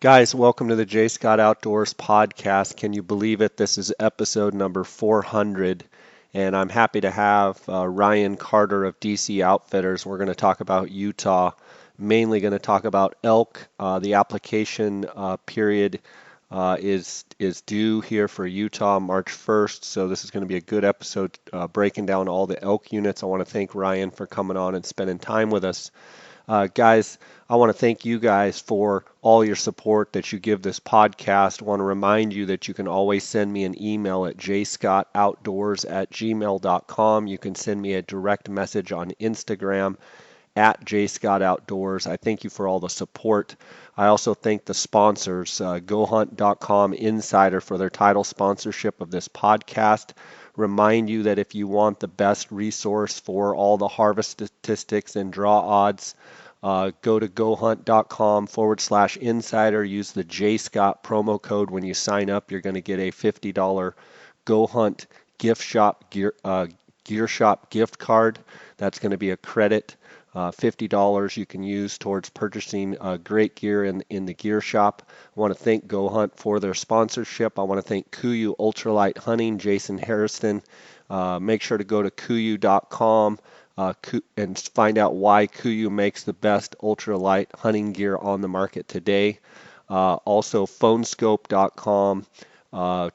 Guys, welcome to the J. Scott Outdoors podcast. Can you believe it? This is episode number 400, and I'm happy to have Ryan Carter of DC Outfitters. We're going to talk about Utah, mainly going to talk about elk. The application period is due here for Utah March 1st, so this is going to be a good episode breaking down all the elk units. I want to thank Ryan for coming on and spending time with us. Guys, I want to thank you guys for all your support that you give this podcast. I want to remind you that you can always send me an email at jscottoutdoors@gmail.com. You can send me a direct message on Instagram at jscottoutdoors. I thank you for all the support. I also thank the sponsors, GoHunt.com Insider for their title sponsorship of this podcast. Remind you that if you want the best resource for all the harvest statistics and draw odds, go to gohunt.com/insider. Use the JScott promo code when you sign up. You're going to get a $50 GoHunt gear shop gift card. That's going to be a credit. $50 you can use towards purchasing great gear in the gear shop. I want to thank GoHunt for their sponsorship. I want to thank KUIU Ultralight Hunting, Jason Harrison. Make sure to go to KUIU.com and find out why KUIU makes the best ultralight hunting gear on the market today. Also, phonescope.com,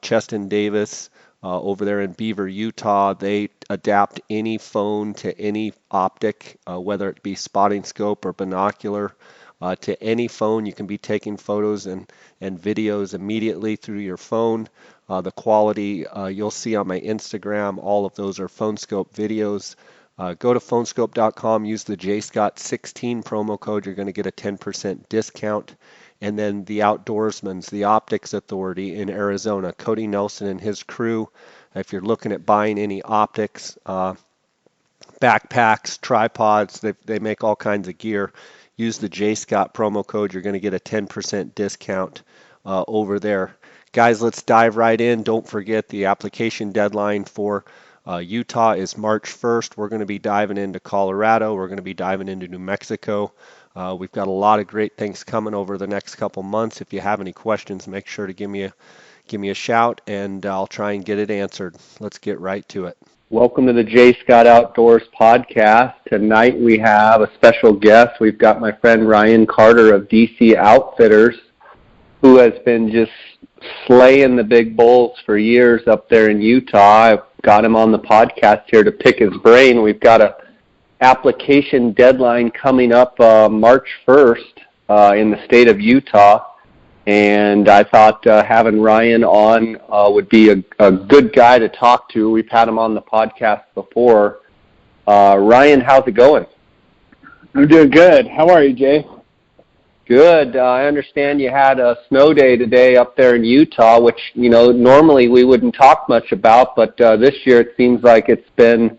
Cheston Davis, over there in Beaver, Utah. They adapt any phone to any optic, whether it be spotting scope or binocular, to any phone. You can be taking photos and videos immediately through your phone. The quality you'll see on my Instagram, all of those are PhoneScope videos. Go to phonescope.com, use the JScott16 promo code. You're going to get a 10% discount. And then the Outdoorsman's, the Optics Authority in Arizona, Cody Nelson and his crew. If you're looking at buying any optics, backpacks, tripods, they make all kinds of gear. Use the JScott promo code. You're going to get a 10% discount over there. Guys, let's dive right in. Don't forget the application deadline for Utah is March 1st. We're going to be diving into Colorado. We're going to be diving into New Mexico. We've got a lot of great things coming over the next couple months. If you have any questions, make sure to give me a shout, and I'll try and get it answered. Let's get right to it. Welcome to the J. Scott Outdoors podcast. Tonight we have a special guest. We've got my friend Ryan Carter of DC Outfitters, who has been just slaying the big bulls for years up there in Utah. I've got him on the podcast here to pick his brain. We've got a application deadline coming up March 1st in the state of Utah, and I thought having Ryan on would be a good guy to talk to. We've had him on the podcast before. Ryan, how's it going? I'm doing good. How are you, Jay? Good. I understand you had a snow day today up there in Utah, which, normally we wouldn't talk much about, but this year it seems like it's been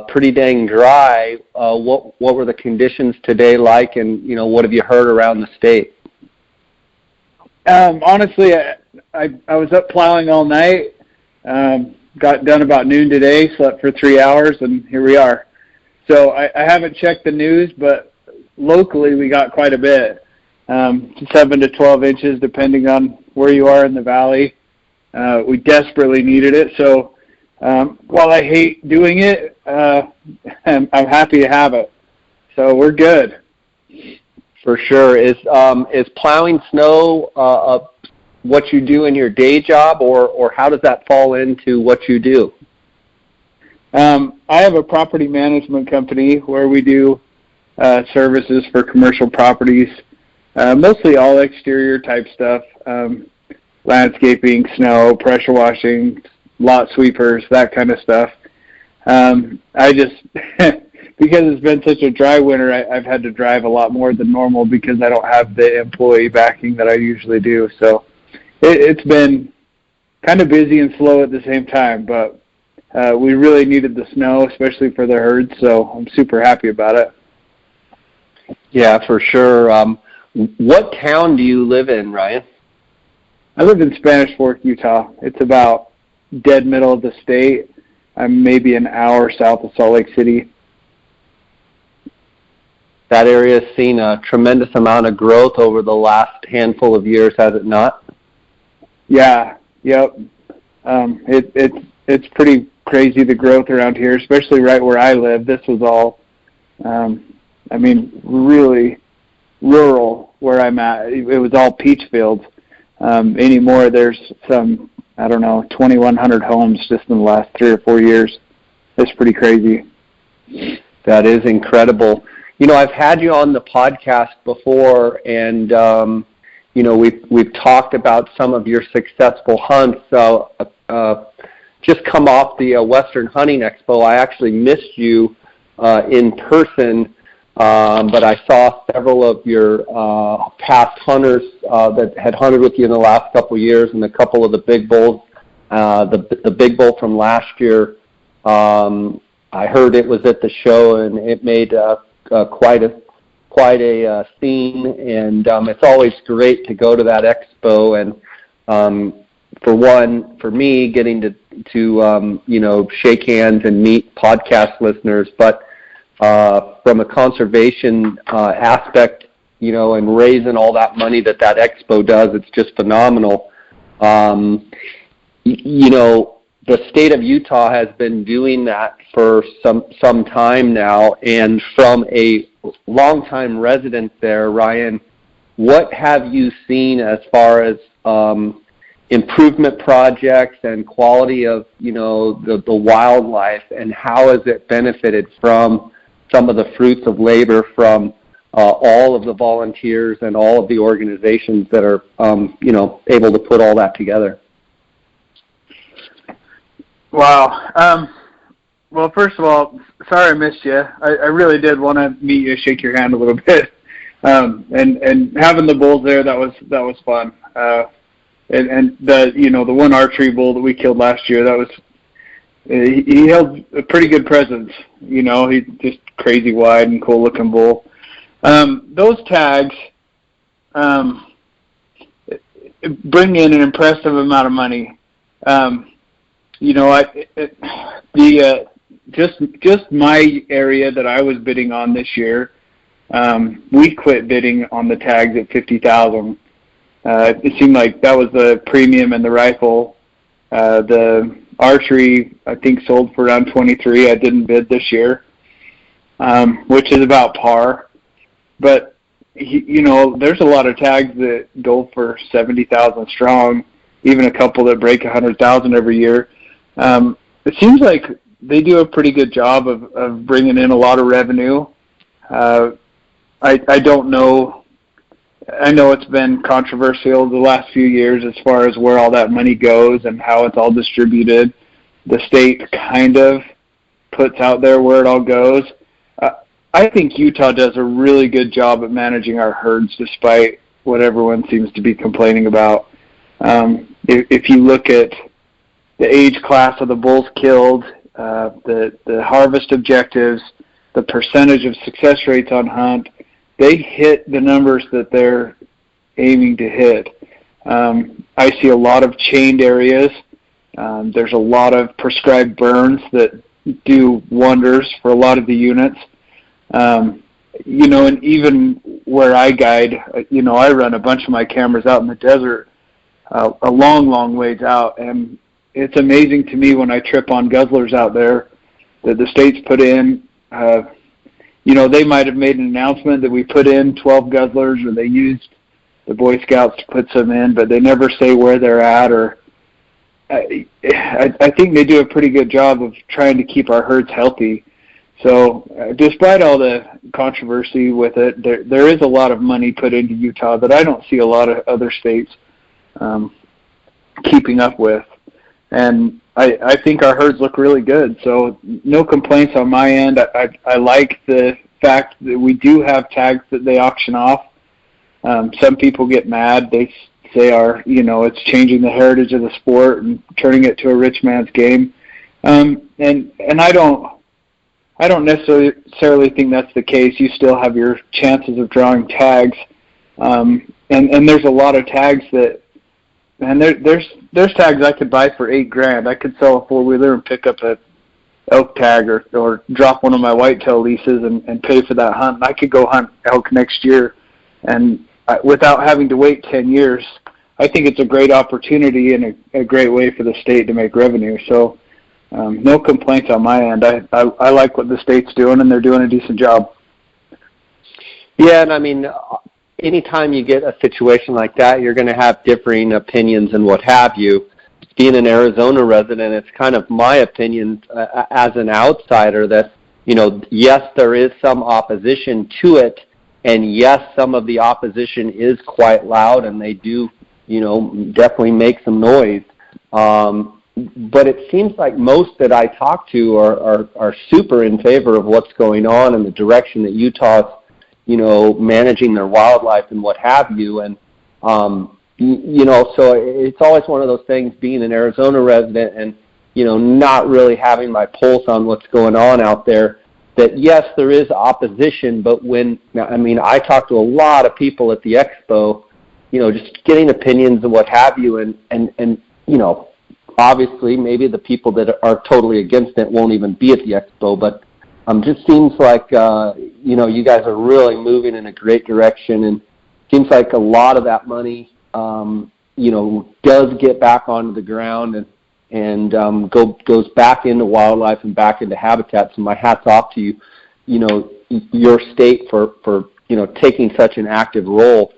pretty dang dry. What were the conditions today like, and what have you heard around the state? Honestly, I was up plowing all night. Got done about noon today. Slept for 3 hours, and here we are. So I haven't checked the news, but locally we got quite a bit, 7 to 12 inches, depending on where you are in the valley. We desperately needed it, so. While I hate doing it, I'm happy to have it. So we're good. For sure. Is plowing snow what you do in your day job, or how does that fall into what you do? I have a property management company where we do services for commercial properties, mostly all exterior type stuff, landscaping, snow, pressure washing, lot sweepers, that kind of stuff. I just, because it's been such a dry winter, I've had to drive a lot more than normal because I don't have the employee backing that I usually do. So it's been kind of busy and slow at the same time, but we really needed the snow, especially for the herds, so I'm super happy about it. Yeah, for sure. What town do you live in, Ryan? I live in Spanish Fork, Utah. It's about dead middle of the state. I'm maybe an hour south of Salt Lake City. That area has seen a tremendous amount of growth over the last handful of years, has it not? Yeah, yep. It's pretty crazy, the growth around here, especially right where I live. This was all, really rural where I'm at. It was all peach fields. Anymore, there's some, 2,100 homes just in the last 3 or 4 years. It's pretty crazy. That is incredible. I've had you on the podcast before, and we've talked about some of your successful hunts. So just come off the Western Hunting Expo. I actually missed you in person, but I saw several of your past hunters that had hunted with you in the last couple of years, and a couple of the big bulls. The big bull from last year, I heard it was at the show, and it made quite a scene, and it's always great to go to that expo. And for me, getting to shake hands and meet podcast listeners, but from a conservation aspect, and raising all that money that expo does, it's just phenomenal. The state of Utah has been doing that for some time now, and from a longtime resident there, Ryan, what have you seen as far as improvement projects and quality of the wildlife, and how has it benefited from some of the fruits of labor from all of the volunteers and all of the organizations that are able to put all that together? Wow. Well, first of all, sorry I missed you. I really did want to meet you, shake your hand a little bit. And having the bulls there, that was fun. And the one archery bull that we killed last year, he held a pretty good presence. He's just crazy wide and cool looking bull. Those tags bring in an impressive amount of money. Just my area that I was bidding on this year, we quit bidding on the tags at $50,000. It seemed like that was the premium and the rifle. The archery, I think, sold for around $23,000. I didn't bid this year, which is about par. But there's a lot of tags that go for $70,000 strong, even a couple that break $100,000 every year. It seems like they do a pretty good job of bringing in a lot of revenue. I don't know. I know it's been controversial the last few years as far as where all that money goes and how it's all distributed. The state kind of puts out there where it all goes. I think Utah does a really good job at managing our herds, despite what everyone seems to be complaining about. If you look at the age class of the bulls killed, the harvest objectives, the percentage of success rates on hunt, they hit the numbers that they're aiming to hit. I see a lot of chained areas. There's a lot of prescribed burns that do wonders for a lot of the units. And even where I guide, I run a bunch of my cameras out in the desert, a long ways out, and it's amazing to me when I trip on guzzlers out there that the state's put in. They might have made an announcement that we put in 12 guzzlers, or they used the Boy Scouts to put some in, but they never say where they're at. Or I think they do a pretty good job of trying to keep our herds healthy. So despite all the controversy with it, there is a lot of money put into Utah that I don't see a lot of other states keeping up with. And I think our herds look really good. So no complaints on my end. I like the fact that we do have tags that they auction off. Some people get mad. They say it's changing the heritage of the sport and turning it to a rich man's game. And I don't necessarily think that's the case. You still have your chances of drawing tags. And there's a lot of tags that, and there's tags I could buy for $8,000. I could sell a 4-wheeler and pick up a elk tag or drop one of my whitetail leases and pay for that hunt. And I could go hunt elk next year, and without having to wait 10 years. I think it's a great opportunity and a great way for the state to make revenue. So no complaints on my end. I like what the state's doing, and they're doing a decent job. Yeah, and I mean, anytime you get a situation like that, you're going to have differing opinions and what have you. Being an Arizona resident, it's kind of my opinion as an outsider that, yes, there is some opposition to it, and yes, some of the opposition is quite loud, and they do, definitely make some noise. But it seems like most that I talk to are super in favor of what's going on and the direction that Utah's, managing their wildlife and what have you. And, so it's always one of those things, being an Arizona resident and, not really having my pulse on what's going on out there, that yes, there is opposition, but I talk to a lot of people at the expo, just getting opinions and what have you, and obviously maybe the people that are totally against it won't even be at the expo, but just seems like, you guys are really moving in a great direction, and seems like a lot of that money, does get back onto the ground and goes back into wildlife and back into habitat. So my hat's off to you, your state for taking such an active role.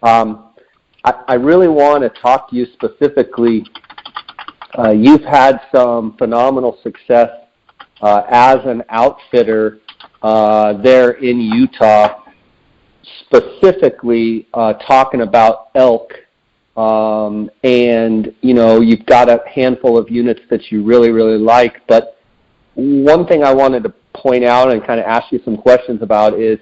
I really want to talk to you specifically. You've had some phenomenal success as an outfitter there in Utah, specifically talking about elk. And, you've got a handful of units that you really, really like. But one thing I wanted to point out and kind of ask you some questions about is,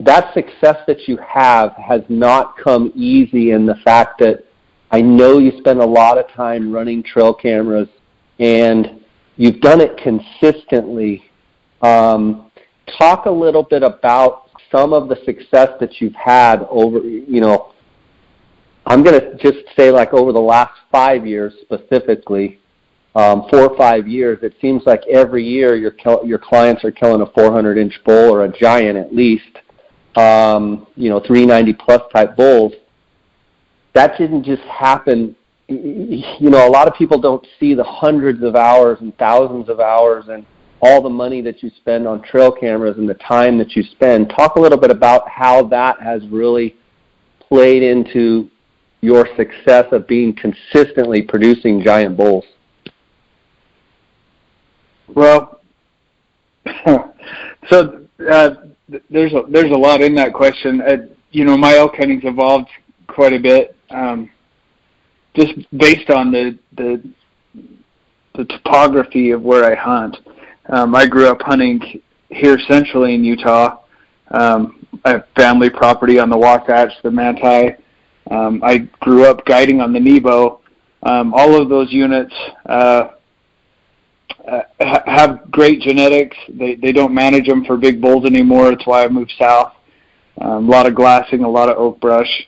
that success that you have has not come easy in the fact that I know you spend a lot of time running trail cameras and you've done it consistently. Talk a little bit about some of the success that you've had over, I'm going to just say like over the last 5 years specifically, 4 or 5 years, it seems like every year your clients are killing a 400-inch bull or a giant at least, 390-plus type bulls. That didn't just happen. A lot of people don't see the hundreds of hours and thousands of hours and all the money that you spend on trail cameras and the time that you spend. Talk a little bit about how that has really played into your success of being consistently producing giant bulls. Well, so there's a lot in that question. My elk hunting's evolved quite a bit, just based on the topography of where I hunt. I grew up hunting here centrally in Utah. I have family property on the Wasatch, the Manti. I grew up guiding on the Nebo. All of those units have great genetics. They don't manage them for big bulls anymore. That's why I moved south. A lot of glassing, a lot of oak brush.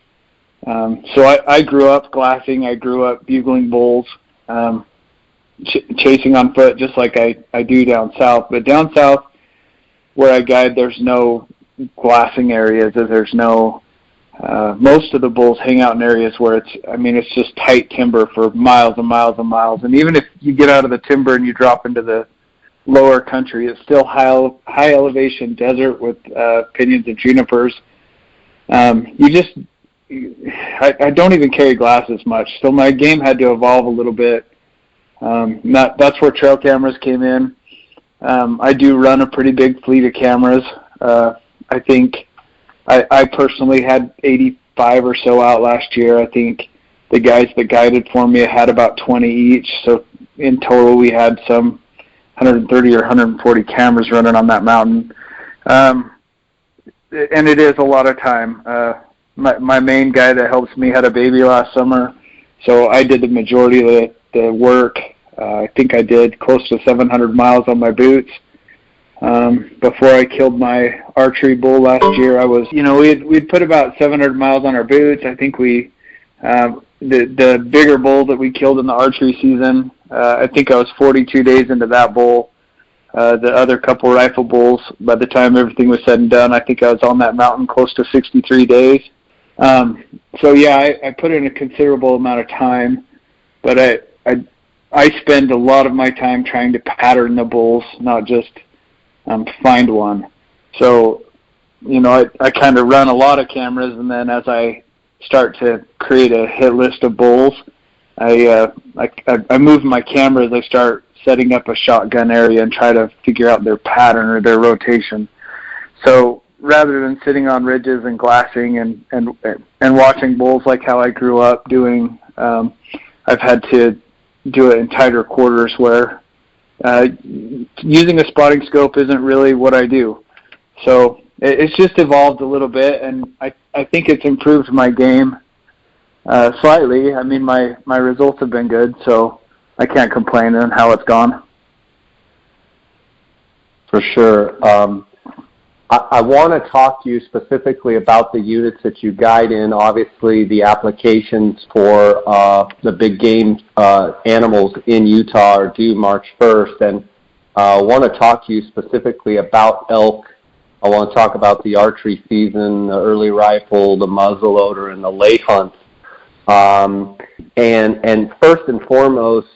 So I grew up glassing. I grew up bugling bulls, chasing on foot just like I do down south. But down south where I guide, there's no glassing areas. There's no most of the bulls hang out in areas where it's just tight timber for miles and miles and miles. And even if you get out of the timber and you drop into the lower country, it's still high elevation desert with pinyons and junipers. I don't even carry glasses much, so my game had to evolve a little bit. That's where trail cameras came in. I do run a pretty big fleet of cameras. I think I personally had 85 or so out last year. I think the guys that guided for me had about 20 each. So in total, we had some 130 or 140 cameras running on that mountain. And it is a lot of time. My main guy that helps me had a baby last summer, so I did the majority of the work. I think I did close to 700 miles on my boots. Before I killed my archery bull last year, we'd put about 700 miles on our boots. I think we the bigger bull that we killed in the archery season, I think I was 42 days into that bull. The other couple rifle bulls, by the time everything was said and done, I think I was on that mountain close to 63 days. So yeah, I put in a considerable amount of time, but I spend a lot of my time trying to pattern the bulls, not just find one. So, I kind of run a lot of cameras, and then as I start to create a hit list of bulls, I move my camera as I start setting up a shotgun area and try to figure out their pattern or their rotation. So rather than sitting on ridges and glassing and watching bulls like how I grew up doing, I've had to do it in tighter quarters where using a spotting scope isn't really what I do. So it's just evolved a little bit, and I think it's improved my game slightly. I mean, my results have been good, so I can't complain on how it's gone. For sure. I want to talk to you specifically about the units that you guide in. Obviously, the applications for the big game animals in Utah are due March 1st, and I want to talk to you specifically about elk. I want to talk about the archery season, the early rifle, the muzzleloader, and the late hunts. And first and foremost,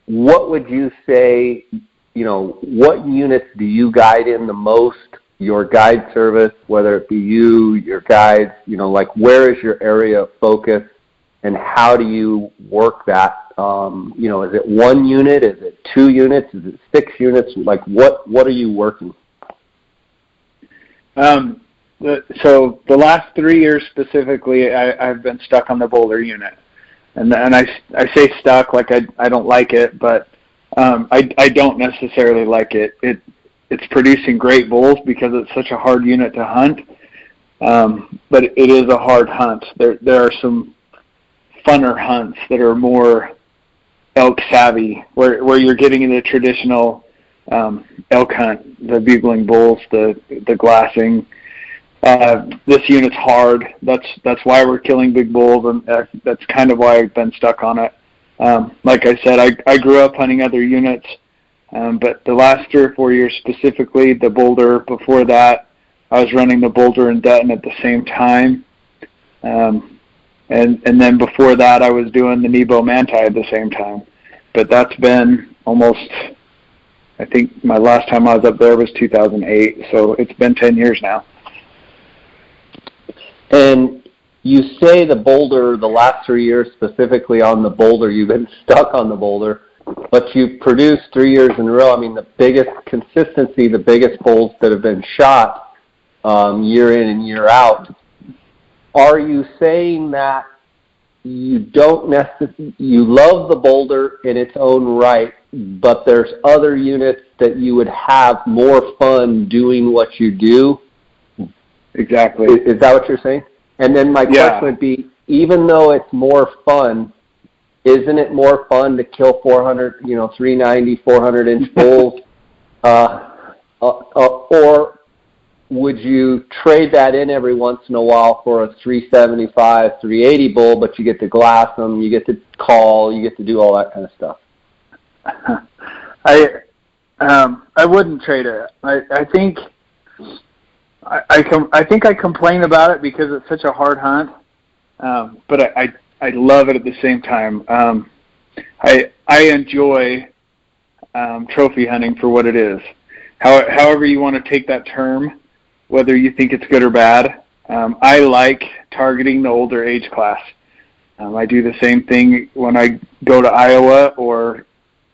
what would you say, what units do you guide in the most, your guide service, whether it be you, your guides, like where is your area of focus, and how do you work that? Is it one unit? Is it 2 units? Is it 6 units? Like what are you working? So the last 3 years specifically, I've been stuck on the boulder unit. And I say stuck like I don't like it, but I don't necessarily like it. It's producing great bulls because it's such a hard unit to hunt, but it is a hard hunt. There are some funner hunts that are more elk savvy, where you're getting into the traditional elk hunt, the bugling bulls, the glassing. This unit's hard. That's why we're killing big bulls, and that's kind of why I've been stuck on it. Like I said, I grew up hunting other units, but the last 3 or 4 years specifically, the boulder. Before that, I was running the boulder and Dutton at the same time, and then before that, I was doing the Nebo Manti at the same time. But that's been almost, I think my last time I was up there was 2008, so it's been 10 years now. And you say the boulder, the last 3 years specifically on the boulder, you've been stuck on the boulder, but you've produced 3 years in a row. I mean, the biggest consistency, the biggest bulls that have been shot year in and year out. Are you saying that you don't necessarily, you love the boulder in its own right, but there's other units that you would have more fun doing what you do? Exactly. Is that what you're saying? And then my question would be, even though it's more fun, isn't it more fun to kill 400, 390, 400-inch bulls? Or would you trade that in every once in a while for a 375, 380 bull, but you get to glass them, you get to call, you get to do all that kind of stuff? I wouldn't trade it. I think I complain about it because it's such a hard hunt, but I love it at the same time. I enjoy trophy hunting for what it is. However you want to take that term, whether you think it's good or bad, I like targeting the older age class. I do the same thing when I go to Iowa or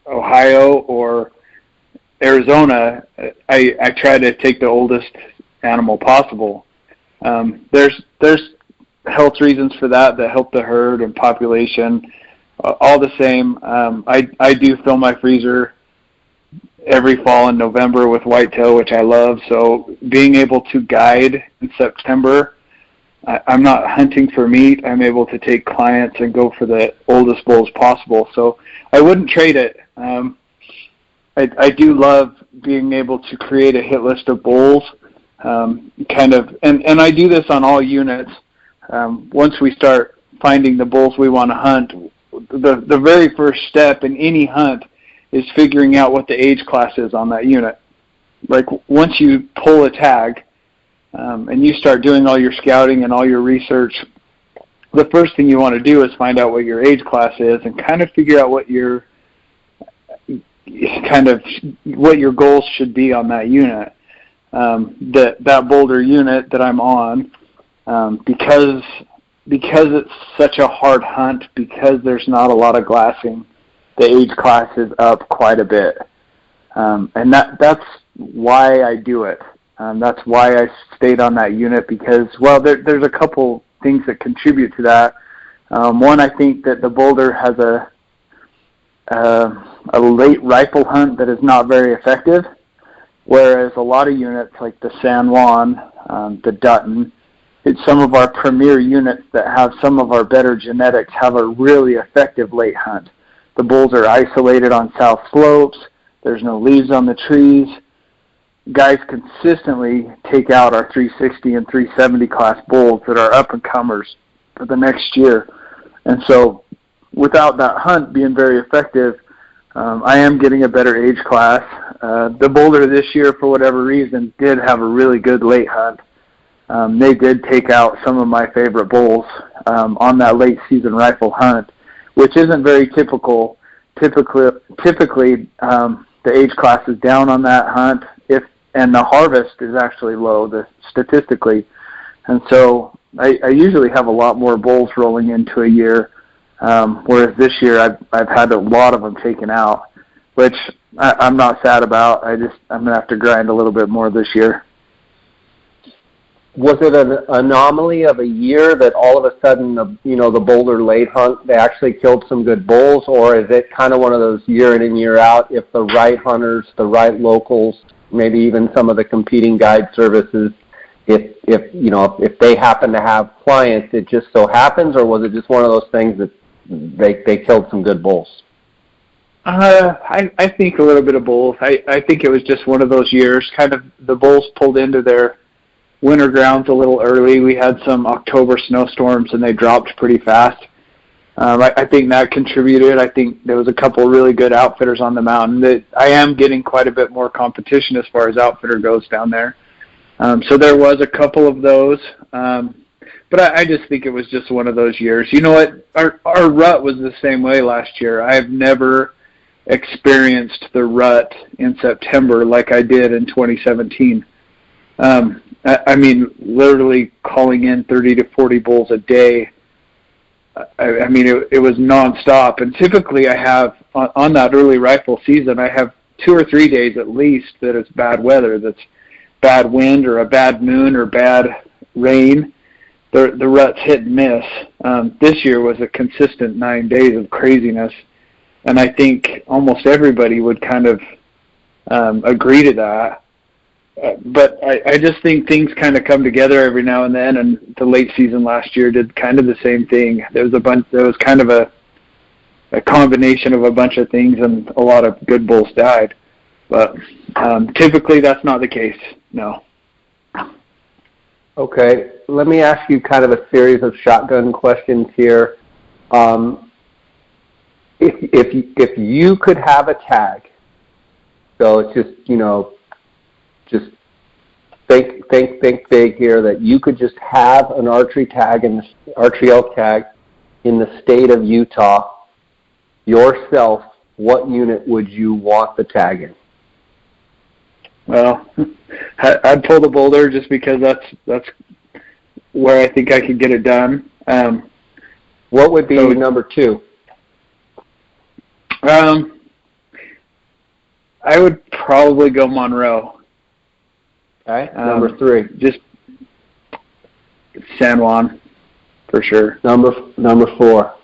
Ohio or Arizona. I try to take the oldest animal possible. There's health reasons for that help the herd and population. All the same, I do fill my freezer every fall in November with whitetail, which I love. So being able to guide in September, I'm not hunting for meat. I'm able to take clients and go for the oldest bulls possible. So I wouldn't trade it. I do love being able to create a hit list of bulls. And I do this on all units. Once we start finding the bulls we want to hunt, the very first step in any hunt is figuring out what the age class is on that unit. Like once you pull a tag and you start doing all your scouting and all your research, the first thing you want to do is find out what your age class is and kind of figure out what your goals should be on that unit. That boulder unit that I'm on, because it's such a hard hunt, because there's not a lot of glassing, the age class is up quite a bit. And that's why I do it. That's why I stayed on that unit, because, well, there's a couple things that contribute to that. One, I think that the boulder has a late rifle hunt that is not very effective, whereas a lot of units like the San Juan, the Dutton, it's some of our premier units that have some of our better genetics, have a really effective late hunt. The bulls are isolated on south slopes. There's no leaves on the trees. Guys consistently take out our 360 and 370 class bulls that are up-and-comers for the next year. And so without that hunt being very effective, I am getting a better age class. The boulder this year, for whatever reason, did have a really good late hunt. They did take out some of my favorite bulls on that late season rifle hunt, which isn't very typical. Typically, the age class is down on that hunt, and the harvest is actually low statistically. And so I usually have a lot more bulls rolling into a year, whereas this year I've had a lot of them taken out, which I'm not sad about. I'm going to have to grind a little bit more this year. Was it an anomaly of a year that all of a sudden, the boulder late hunt, they actually killed some good bulls, or is it kind of one of those year in and year out, if the right hunters, the right locals, maybe even some of the competing guide services, if they happen to have clients, it just so happens, or was it just one of those things that they killed some good bulls? I think a little bit of both. I think it was just one of those years, kind of the bulls pulled into their winter grounds a little early. We had some October snowstorms and they dropped pretty fast. I think that contributed. I think there was a couple of really good outfitters on the mountain. That I am getting quite a bit more competition as far as outfitter goes down there. So there was a couple of those. But I just think it was just one of those years. You know what? Our rut was the same way last year. I have never experienced the rut in September like I did in 2017. I mean, literally calling in 30 to 40 bulls a day. I mean, it was nonstop. And typically I have, on that early rifle season, I have 2 or 3 days at least that it's bad weather, that's bad wind or a bad moon or bad rain. The rut's hit and miss. This year was a consistent 9 days of craziness. And I think almost everybody would kind of agree to that. But I just think things kind of come together every now and then, and the late season last year did kind of the same thing. There was kind of a combination of a bunch of things, and a lot of good bulls died. But typically that's not the case, no. Okay, let me ask you kind of a series of shotgun questions here. If you could have a tag, so it's just, just think big here, that you could just have an archery elk tag in the state of Utah yourself, what unit would you want the tag in? Well, I'd pull the boulder just because that's where I think I could get it done. What would be number 2? I would probably go Monroe. Okay. Number 3. Just San Juan, for sure. Number 4.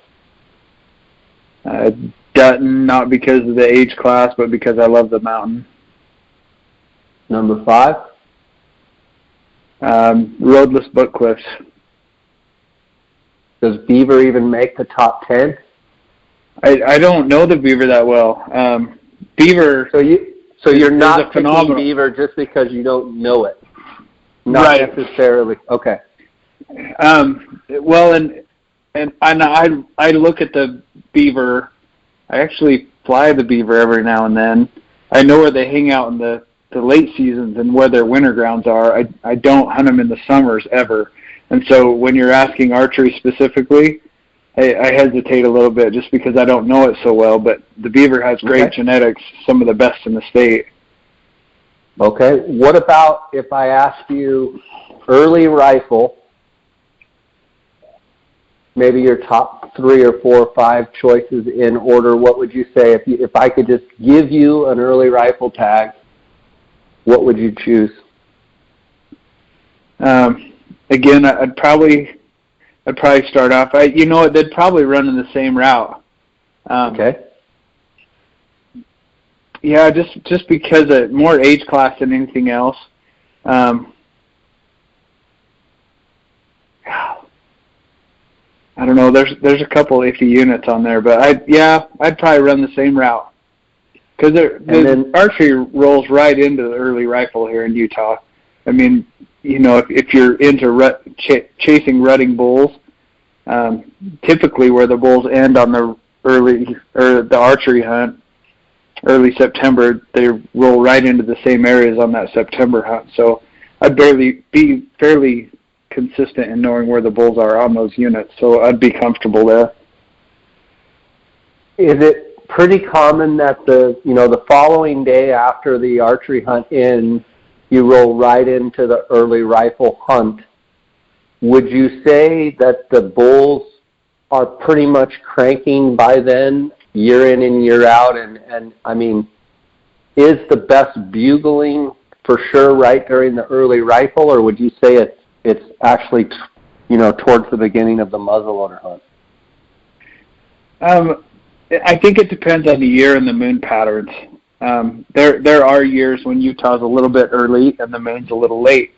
Dutton, not because of the age class, but because I love the mountain. Number 5. Roadless Book Cliffs. Does beaver even make the top 10? I don't know the beaver that well. Beaver. So you're not phenomenal picking beaver just because you don't know it. Not right. necessarily. Okay. Well, and and I look at the beaver. I actually fly the beaver every now and then. I know where they hang out in the late seasons and where their winter grounds are. I don't hunt them in the summers ever. And so when you're asking archery specifically, I hesitate a little bit just because I don't know it so well. But the beaver has great genetics, some of the best in the state. Okay. What about if I ask you early rifle, maybe your top 3 or 4 or 5 choices in order? What would you say if I could just give you an early rifle tag? What would you choose? Again, I'd probably start off. They'd probably run in the same route. Okay. Yeah, just because of more age class than anything else. I don't know. There's a couple iffy units on there, but I'd probably run the same route because the archery rolls right into the early rifle here in Utah. I mean, if you're into chasing rutting bulls, typically where the bulls end on the the archery hunt, early September, they roll right into the same areas on that September hunt. So I'd be fairly consistent in knowing where the bulls are on those units. So I'd be comfortable there. Is it pretty common that the following day after the archery hunt ends, you roll right into the early rifle hunt? Would you say that the bulls are pretty much cranking by then, year in and year out? And I mean, is the best bugling for sure right during the early rifle, or would you say it's actually towards the beginning of the muzzleloader hunt? I think it depends on the year and the moon patterns. There are years when Utah's a little bit early and the moon's a little late,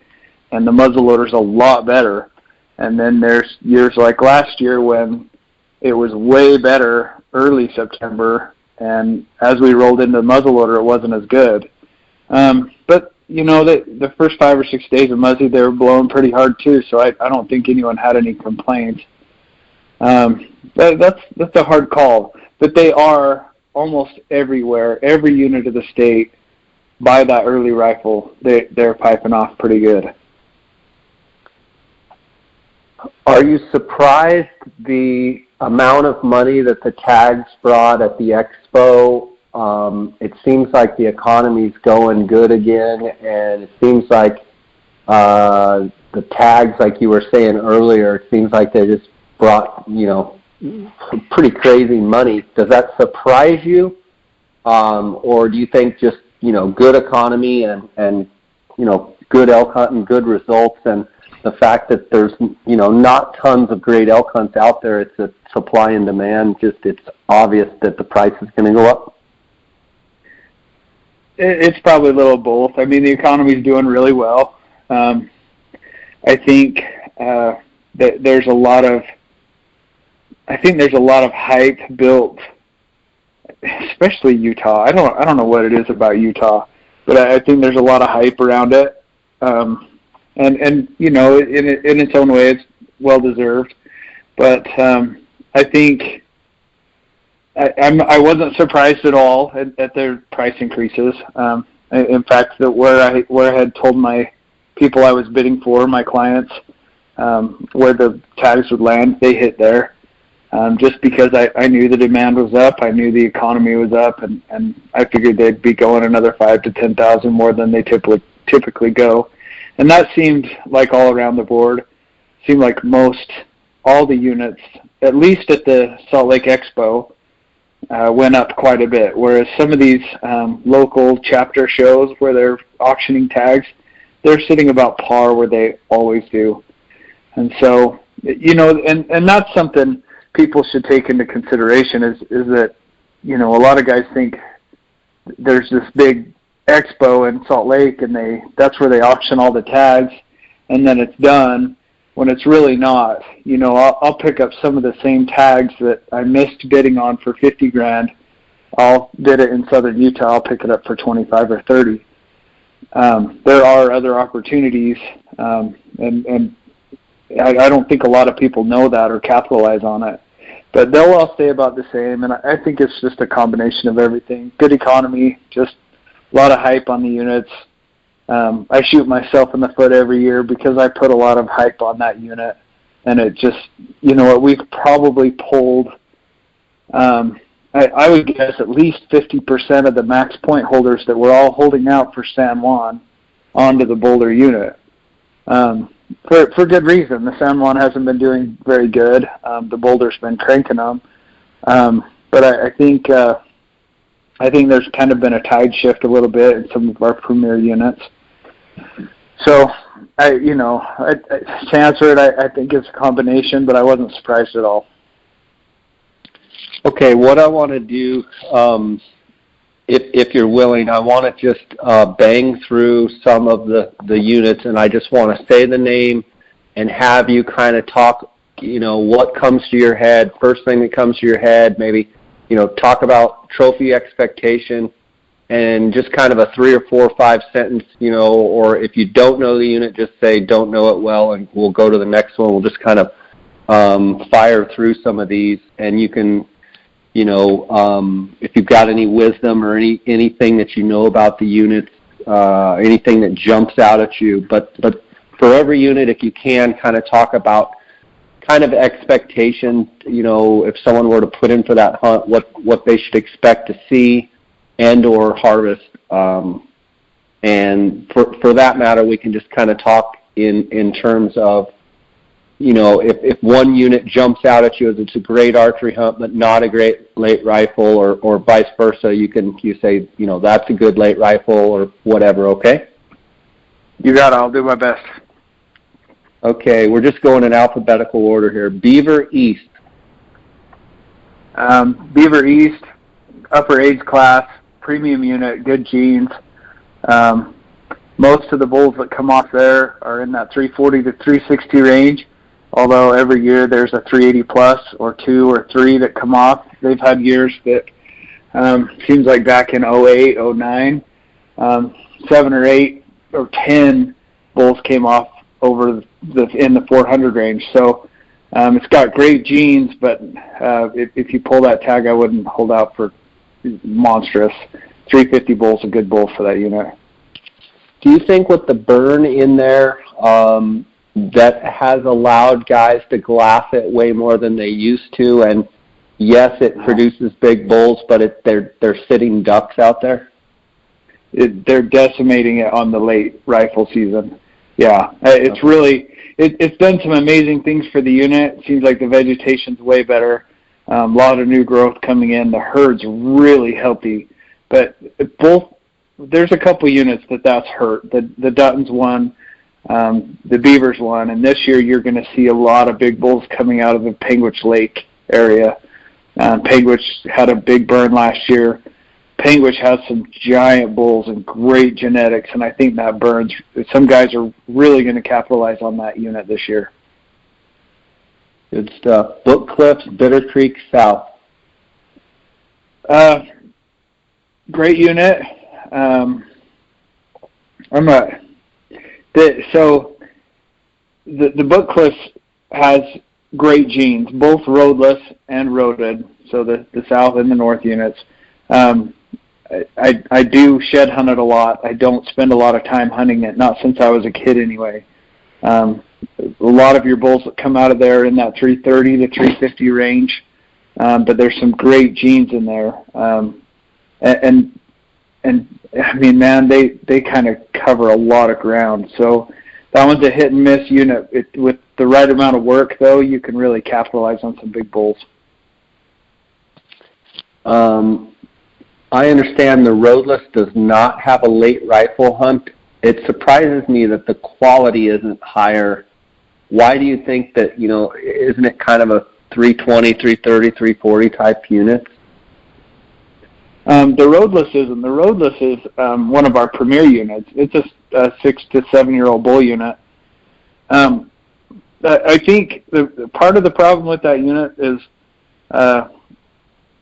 and the muzzleloader's a lot better. And then there's years like last year when it was way better early September, and as we rolled into the muzzleloader, it wasn't as good. But the first 5 or 6 days of Muzzy, they were blowing pretty hard too, so I don't think anyone had any complaints. That's a hard call, but they are almost everywhere, every unit of the state, by that early rifle, they're piping off pretty good. Are you surprised the amount of money that the tags brought at the expo? It seems like the economy's going good again, and it seems like the tags, like you were saying earlier, it seems like they just brought, pretty crazy money. Does that surprise you? Or do you think just, good economy and good elk hunt and good results, and the fact that there's, not tons of great elk hunts out there, it's a supply and demand, it's obvious that the price is going to go up? It's probably a little of both. I mean, the economy's doing really well. I think that there's a lot of hype built, especially Utah. I don't know what it is about Utah, but I think there's a lot of hype around it. And in its own way, it's well deserved. But I think I wasn't surprised at all at their price increases. In fact, where I had told my people I was bidding for, my clients, where the tags would land, they hit there. Just because I knew the demand was up, I knew the economy was up, and I figured they'd be going another 5,000 to 10,000 more than they typically go. And that seemed like all around the board. Seemed like all the units, at least at the Salt Lake Expo, went up quite a bit. Whereas some of these local chapter shows where they're auctioning tags, they're sitting about par where they always do. And so, and that's something people should take into consideration is that, a lot of guys think there's this big expo in Salt Lake and that's where they auction all the tags and then it's done, when it's really not. I'll pick up some of the same tags that I missed bidding on for 50 grand. I'll bid it in southern Utah. I'll pick it up for 25 or 30. There are other opportunities, and I don't think a lot of people know that or capitalize on it. But they'll all stay about the same, and I think it's just a combination of everything. Good economy, just a lot of hype on the units. I shoot myself in the foot every year because I put a lot of hype on that unit, and it just, we've probably pulled, I would guess at least 50% of the max point holders that were all holding out for San Juan onto the Boulder unit. For good reason. The San Juan hasn't been doing very good. The Boulder's been cranking them. But I think there's kind of been a tide shift a little bit in some of our premier units. So, to answer it, I think it's a combination, but I wasn't surprised at all. Okay, what I want to do, if you're willing, I want to just bang through some of the units, and I just want to say the name and have you kind of talk, what comes to your head, first thing that comes to your head, maybe, talk about trophy expectation, and just kind of a 3 or 4 or 5 sentence, or if you don't know the unit, just say don't know it well, and we'll go to the next one. We'll just kind of fire through some of these, and you can, if you've got any wisdom or anything that you know about the units, anything that jumps out at you. But for every unit, if you can, kind of talk about kind of expectation, if someone were to put in for that hunt, what they should expect to see and or harvest. And for that matter, we can just kind of talk in terms of, if one unit jumps out at you as it's a great archery hunt but not a great late rifle, or vice versa, you say, that's a good late rifle or whatever, okay? You got it. I'll do my best. Okay, we're just going in alphabetical order here. Beaver East. Beaver East, upper age class, premium unit, good genes. Most of the bulls that come off there are in that 340 to 360 range. Although every year there's a 380 plus or 2 or 3 that come off. They've had years that seems like back in 08, 09, 7 or 8 or 10 bulls came off over in the 400 range. So it's got great genes, but if you pull that tag, I wouldn't hold out for monstrous. 350 bull's a good bull for that unit. Do you think with the burn in there, that has allowed guys to glass it way more than they used to, and yes, it produces big bulls, but they're sitting ducks out there? They're decimating it on the late rifle season. Yeah, it's really it's done some amazing things for the unit. It seems like the vegetation's way better. A lot of new growth coming in. The herd's really healthy, but there's a couple units that's hurt. The Dutton's one. The Beavers one, and this year you're going to see a lot of big bulls coming out of the Panguitch Lake area. Panguitch had a big burn last year. Panguitch has some giant bulls and great genetics, and I think that burns. Some guys are really going to capitalize on that unit this year. Good stuff. Book Cliffs, Bitter Creek South. Great unit. So the Book Cliffs has great genes, both roadless and roaded, so the south and the north units. I do shed hunt it a lot. I don't spend a lot of time hunting it, not since I was a kid anyway. A lot of your bulls that come out of there in that 330 to 350 range, but there's some great genes in there. And I mean, man, they kind of cover a lot of ground. So that one's a hit and miss unit. With the right amount of work, though, you can really capitalize on some big bulls. I understand the roadless does not have a late rifle hunt. It surprises me that the quality isn't higher. Why do you think that, isn't it kind of a 320, 330, 340 type unit? The roadless isn't. The roadless is one of our premier units. It's a 6 to 7 year old bull unit. I think the part of the problem with that unit is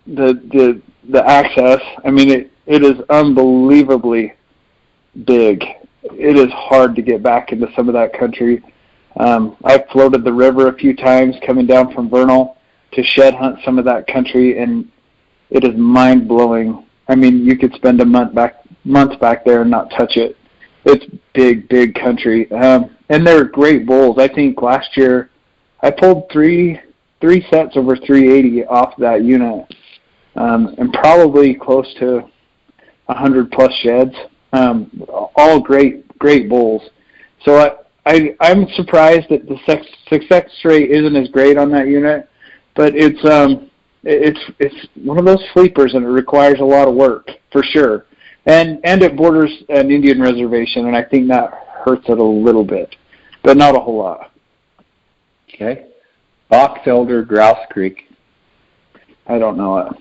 the access. I mean, it is unbelievably big. It is hard to get back into some of that country. I've floated the river a few times coming down from Vernal to shed hunt some of that country, and it is mind-blowing. I mean, you could spend months back there and not touch it. It's big country. And they're great bulls. I think last year I pulled three sets over 380 off that unit, and probably close to 100+ sheds. All great bulls. So I'm surprised that the success rate isn't as great on that unit, but it's one of those sleepers, and it requires a lot of work for sure. And it borders an Indian reservation, and I think that hurts it a little bit, but not a whole lot. Okay. Box Elder, Grouse Creek. I don't know it.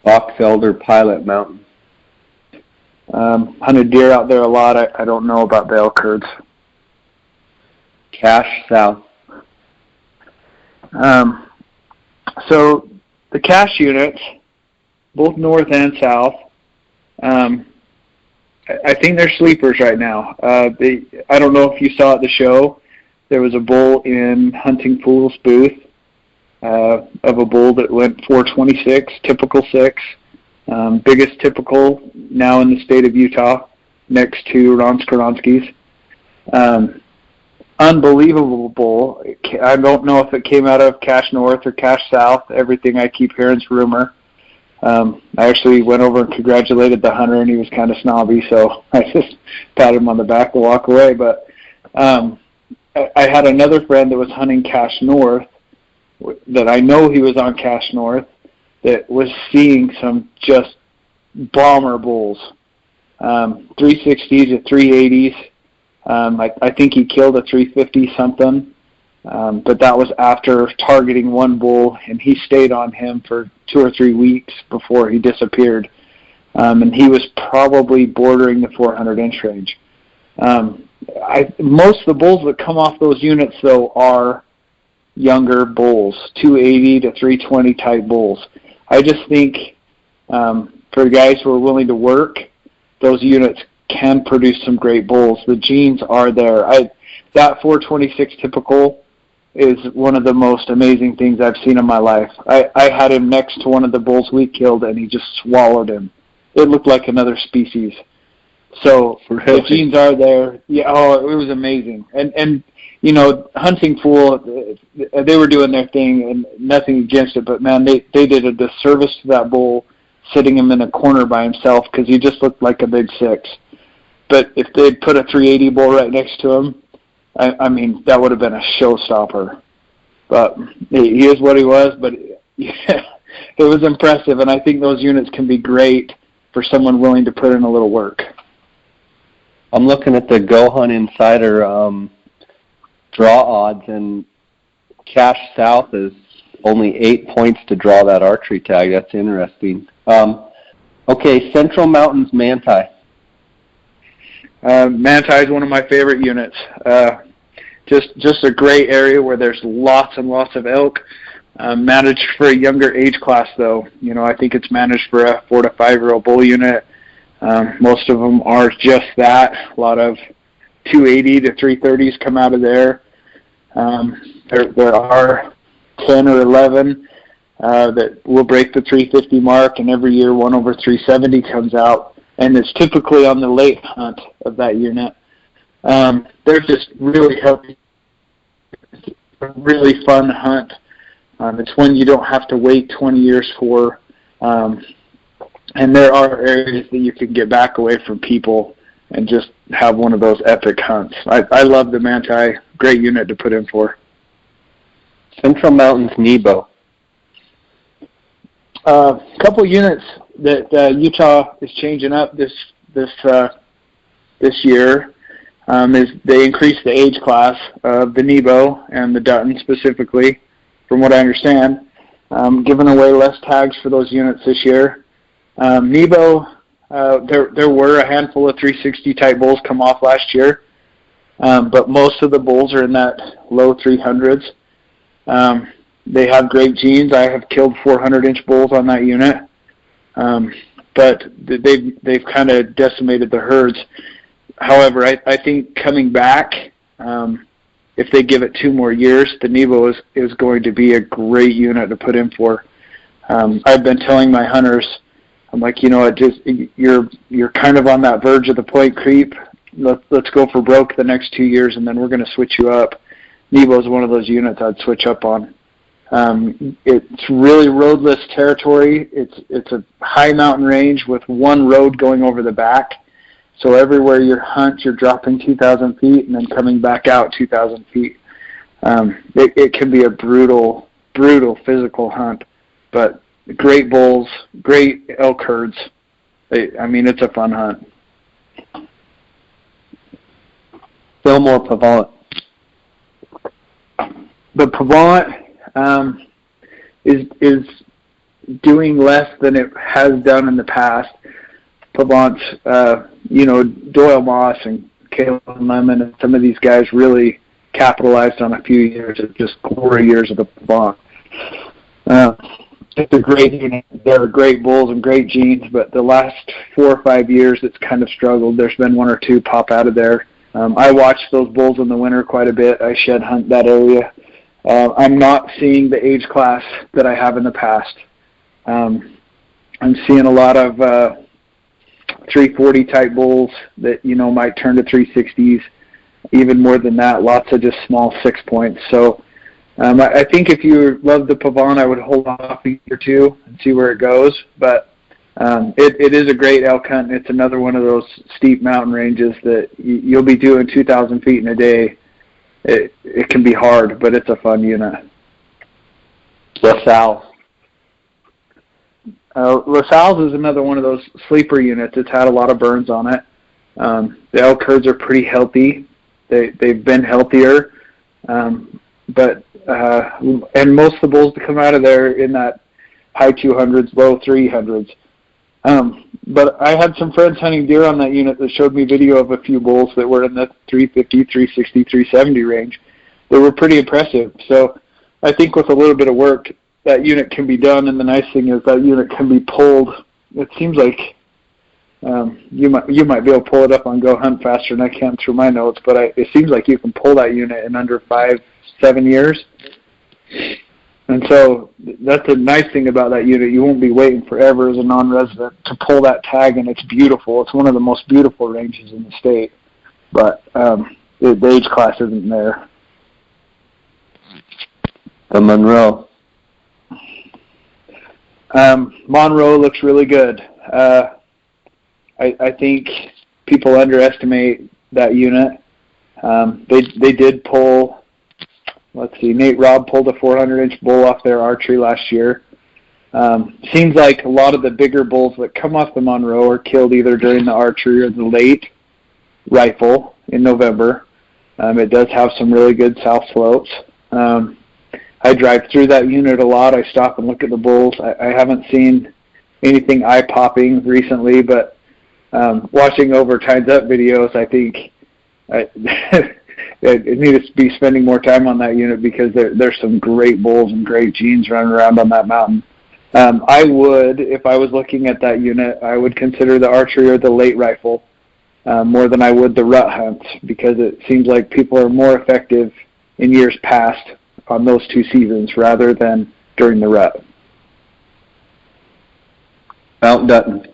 Box Elder, Pilot Mountain. Hunted deer out there a lot. I don't know about the elk herds. Cache South. So the cache units, both north and south, I think they're sleepers right now. I don't know if you saw at the show, there was a bull in Hunting Fool's booth of a bull that went 426, typical 6, biggest typical now in the state of Utah, next to Ron Skoronsky's. Unbelievable bull. I don't know if it came out of Cache North or Cache South. Everything I keep hearing is rumor. I actually went over and congratulated the hunter, and he was kind of snobby, so I just patted him on the back to walk away. But I had another friend that was hunting Cache North, that I know he was on Cache North, that was seeing some just bomber bulls, 360s to 380s. I think he killed a 350 something, but that was after targeting one bull, and he stayed on him for 2 or 3 weeks before he disappeared. And he was probably bordering the 400-inch range. Most of the bulls that come off those units, though, are younger bulls, 280 to 320 type bulls. I just think for the guys who are willing to work, those units can produce some great bulls. The genes are there. That 426 typical is one of the most amazing things I've seen in my life. I had him next to one of the bulls we killed, and he just swallowed him. It looked like another species. So the genes are there. Yeah, it was amazing. And you know, Hunting Fool, they were doing their thing, and nothing against it, but man, they did a disservice to that bull, sitting him in a corner by himself, because he just looked like a big 6. But if they'd put a 380 bull right next to him, I mean, that would have been a showstopper. But he is what he was, but yeah, it was impressive, and I think those units can be great for someone willing to put in a little work. I'm looking at the Go Hunt Insider draw odds, and Cache South is only 8 points to draw that archery tag. That's interesting. Okay, Central Mountains Manti. Manti is one of my favorite units. Just a great area where there's lots and lots of elk. Managed for a younger age class, though. You know, I think it's managed for a 4 to 5-year-old bull unit. Most of them are just that. A lot of 280 to 330s come out of there. There are 10 or 11 that will break the 350 mark, and every year 1 over 370 comes out, and it's typically on the late hunt of that unit. They're just really healthy. It's a really fun hunt. It's one you don't have to wait 20 years for, and there are areas that you can get back away from people and just have one of those epic hunts. I love the Manti. Great unit to put in for. Central Mountains Nebo. A couple units that Utah is changing up this year is they increased the age class of the Nebo and the Dutton specifically, from what I understand, giving away less tags for those units this year. Nebo, there were a handful of 360 type bulls come off last year, but most of the bulls are in that low 300s. They have great genes. I have killed 400-inch bulls on that unit, but they've kind of decimated the herds. However, I think coming back, if they give it 2 more years, the Nebo is going to be a great unit to put in for. I've been telling my hunters, I'm like, you're kind of on that verge of the point creep. Let's go for broke the next 2 years, and then we're going to switch you up. Nebo is one of those units I'd switch up on. It's really roadless territory. It's a high mountain range with one road going over the back. So everywhere you hunt, you're dropping 2,000 feet and then coming back out 2,000 feet. It can be a brutal physical hunt, but great bulls, great elk herds. It's a fun hunt. Fillmore Pavant. The Pavant is doing less than it has done in the past. Pavant's, Doyle Moss and Caleb Lemon and some of these guys really capitalized on a few years of just glory years of the Pavant. It's a great unit. They're great bulls and great genes, but the last 4 or 5 years it's kind of struggled. There's been 1 or 2 pop out of there. I watch those bulls in the winter quite a bit. I shed hunt that area. I'm not seeing the age class that I have in the past. I'm seeing a lot of 340 type bulls that might turn to 360s, even more than that. Lots of just small 6 points. So I think if you love the Pavant, I would hold off a year or 2 and see where it goes. But it is a great elk hunt. It's another one of those steep mountain ranges that you'll be doing 2,000 feet in a day. It can be hard, but it's a fun unit. LaSalle. LaSalle's is another one of those sleeper units. It's had a lot of burns on it. The elk herds are pretty healthy. They've been healthier, but and most of the bulls that come out of there in that high 200s, low 300s. But I had some friends hunting deer on that unit that showed me video of a few bulls that were in the 350, 360, 370 range. They were pretty impressive. So I think with a little bit of work, that unit can be done, and the nice thing is that unit can be pulled. It seems like you might be able to pull it up on Go Hunt faster than I can through my notes, but it seems like you can pull that unit in under 5-7 years. And so that's the nice thing about that unit. You won't be waiting forever as a non-resident to pull that tag, and it's beautiful. It's one of the most beautiful ranges in the state, but the age class isn't there. The Monroe. Monroe looks really good. I think people underestimate that unit. They did pull, let's see, Nate Robb pulled a 400-inch bull off their archery last year. Seems like a lot of the bigger bulls that come off the Monroe are killed either during the archery or the late rifle in November. It does have some really good south slopes. I drive through that unit a lot. I stop and look at the bulls. I haven't seen anything eye-popping recently, but watching over Time's Up videos, I think I need to be spending more time on that unit because there's some great bulls and great genes running around on that mountain. I would, if I was looking at that unit, I would consider the archery or the late rifle more than I would the rut hunts, because it seems like people are more effective in years past on those 2 seasons rather than during the rut. Mount Dutton.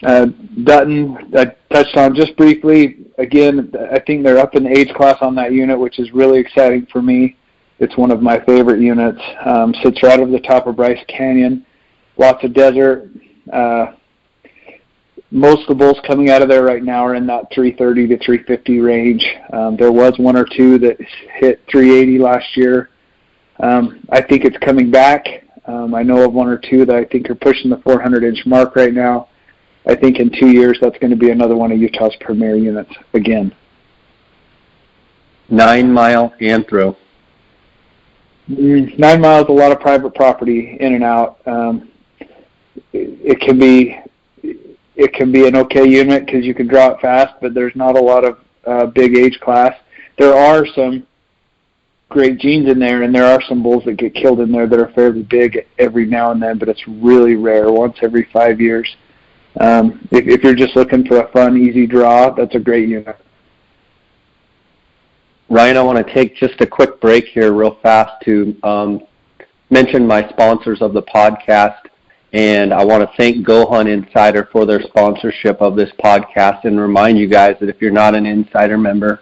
Dutton, I touched on just briefly. Again, I think they're up in the age class on that unit, which is really exciting for me. It's one of my favorite units. Sits right over the top of Bryce Canyon. Lots of desert. Most of the bulls coming out of there right now are in that 330 to 350 range. There was 1 or 2 that hit 380 last year. I think it's coming back. I know of 1 or 2 that I think are pushing the 400-inch mark right now. I think in 2 years that's going to be another one of Utah's premier units again. 9 Mile Anthro. 9 miles, a lot of private property in and out. It can be an okay unit because you can draw it fast, but there's not a lot of big age class. There are some great genes in there, and there are some bulls that get killed in there that are fairly big every now and then, but it's really rare, once every 5 years. If you're just looking for a fun, easy draw, that's a great unit. Ryan, I want to take just a quick break here real fast to mention my sponsors of the podcast. And I want to thank Go Hunt Insider for their sponsorship of this podcast and remind you guys that if you're not an Insider member,